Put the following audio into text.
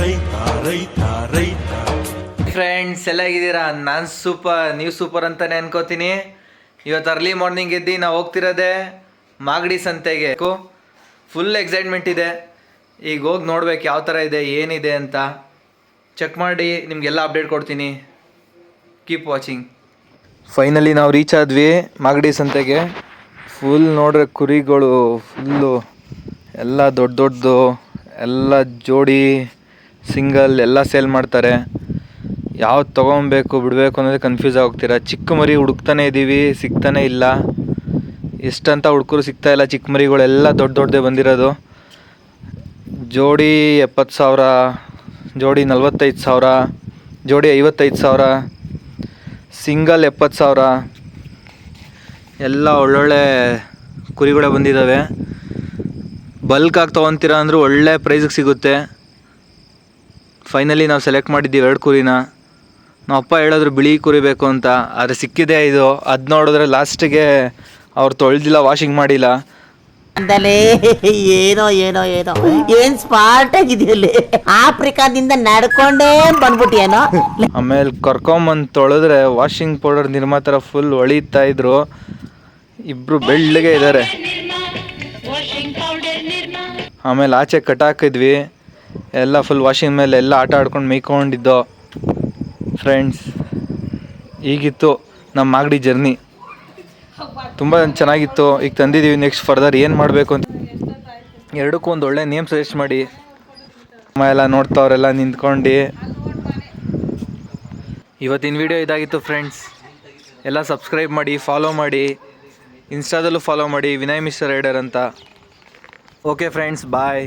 ರೈತ ರೈತ ರೈತ. ಫ್ರೆಂಡ್ಸ್ ಎಲ್ಲ ಹೇಗಿದ್ದೀರಾ? ನಾನು ಸೂಪರ್, ನೀವು ಸೂಪರ್ ಅಂತಲೇ ಅನ್ಕೋತೀನಿ. ಇವತ್ತು ಅರ್ಲಿ ಮಾರ್ನಿಂಗ್ ಎದ್ದು ನಾವು ಹೋಗ್ತಿರೋದೆ ಮಾಗಡಿ ಸಂತೆಗೆ. ಫುಲ್ ಎಕ್ಸೈಟ್ಮೆಂಟ್ ಇದೆ. ಈಗ ಹೋಗಿ ನೋಡ್ಬೇಕು ಯಾವ ಥರ ಇದೆ, ಏನಿದೆ ಅಂತ ಚೆಕ್ ಮಾಡಿ ನಿಮಗೆಲ್ಲ ಅಪ್ಡೇಟ್ ಕೊಡ್ತೀನಿ. Keep watching. ಫೈನಲಿ ನಾವು ರೀಚ್ ಆದ್ವಿ ಮಾಗಡಿ ಸಂತೆಗೆ. ಫುಲ್ ನೋಡ್ರೆ ಕುರಿಗಳು ಫುಲ್ಲು ಎಲ್ಲ ದೊಡ್ಡ ದೊಡ್ಡದು, ಎಲ್ಲ ಜೋಡಿ ಸಿಂಗಲ್ ಎಲ್ಲ ಸೇಲ್ ಮಾಡ್ತಾರೆ. ಯಾವ್ದು ತೊಗೊಬೇಕು ಬಿಡಬೇಕು ಅನ್ನೋದೇ ಕನ್ಫ್ಯೂಸ್ ಆಗೋಗ್ತೀರಾ. ಚಿಕ್ಕ ಮರಿ ಹುಡುಕ್ತಾನೆ ಇದ್ದೀವಿ, ಸಿಗ್ತಾನೆ ಇಲ್ಲ. ಎಷ್ಟಂತ ಹುಡುಕರು ಸಿಗ್ತಾ ಇಲ್ಲ. ಚಿಕ್ಕ ಮರಿಗಳೆಲ್ಲ ದೊಡ್ಡ ದೊಡ್ಡದೇ ಬಂದಿರೋದು. ಜೋಡಿ 70,000, ಜೋಡಿ 45,000, ಜೋಡಿ 55,000, ಸಿಂಗಲ್ 70,000. ಎಲ್ಲ ಒಳ್ಳೊಳ್ಳೆ ಕುರಿಗಳೇ ಬಂದಿದ್ದಾವೆ. ಬಲ್ಕಾಗಿ ತೊಗೊತೀರಾ ಅಂದರೂ ಒಳ್ಳೆ ಪ್ರೈಸಿಗೆ ಸಿಗುತ್ತೆ. ಫೈನಲಿ ನಾವು ಸೆಲೆಕ್ಟ್ ಮಾಡಿದ್ದೀವಿ 2 ಕುರಿನ. ನಮ್ಮ ಅಪ್ಪ ಹೇಳಿದ್ರು ಬಿಳಿ ಕುರಿ ಬೇಕು ಅಂತ, ಆದರೆ ಸಿಕ್ಕಿದೆ ಇದು. ಅದು ನೋಡಿದ್ರೆ ಲಾಸ್ಟಿಗೆ ಅವ್ರು ತೊಳೆದಿಲ್ಲ, ವಾಷಿಂಗ್ ಮಾಡಿಲ್ಲ. ಅಂತಲೇ ಏನೋ ಏನೋ ಏನೋ ಏನ್ ಸ್ಪಾಟ್ ಆಗಿದೆಯಲ್ಲಿ ಆಫ್ರಿಕಾದಿಂದ ನಡ್ಕೊಂಡೇ ಬಂದ್ಬಿಟ್ಟಿಯೇನೋ. ಆಮೇಲೆ ಕರ್ಕೊಂಬಂದು ತೊಳೆದ್ರೆ ವಾಷಿಂಗ್ ಪೌಡರ್ ನಿರ್ಮಾತರ ಫುಲ್ ಹೊಳಿತಾ ಇದ್ರು. ಇಬ್ರು ಬೆಳ್ಳಗೆ ಇದ್ದಾರೆ. ಆಮೇಲೆ ಆಚೆ ಕಟ್ಟಾಕಿದ್ವಿ. ಎಲ್ಲ ಫುಲ್ ವಾಷಿಂಗ್ ಮೇಲೆ ಎಲ್ಲ ಆಟ ಆಡ್ಕೊಂಡು ಮೇಯ್ಕೊಂಡಿದ್ದೋ. ಫ್ರೆಂಡ್ಸ್, ಹೀಗಿತ್ತು ನಮ್ಮ ಮಾಗಡಿ ಜರ್ನಿ. ತುಂಬ ಚೆನ್ನಾಗಿತ್ತು. ಈಗ ತಂದಿದ್ದೀವಿ. ನೆಕ್ಸ್ಟ್ ಫರ್ದರ್ ಏನು ಮಾಡಬೇಕು ಅಂತ ಎರಡಕ್ಕೂ ಒಂದು ಒಳ್ಳೆ ನೇಮ್ ಸಜೆಸ್ಟ್ ಮಾಡಿ. ಅಮ್ಮ ಎಲ್ಲ ನೋಡ್ತಾವ್ರೆಲ್ಲ ನಿಂತ್ಕೊಂಡು. ಇವತ್ತಿನ ವಿಡಿಯೋ ಇದಾಗಿತ್ತು ಫ್ರೆಂಡ್ಸ್. ಎಲ್ಲ ಸಬ್ಸ್ಕ್ರೈಬ್ ಮಾಡಿ, ಫಾಲೋ ಮಾಡಿ, ಇನ್ಸ್ಟಾದಲ್ಲೂ ಫಾಲೋ ಮಾಡಿ, ವಿನಯ್ ಮಿಸ್ಟರ್ ರೈಡರ್ ಅಂತ. ಓಕೆ ಫ್ರೆಂಡ್ಸ್, ಬಾಯ್.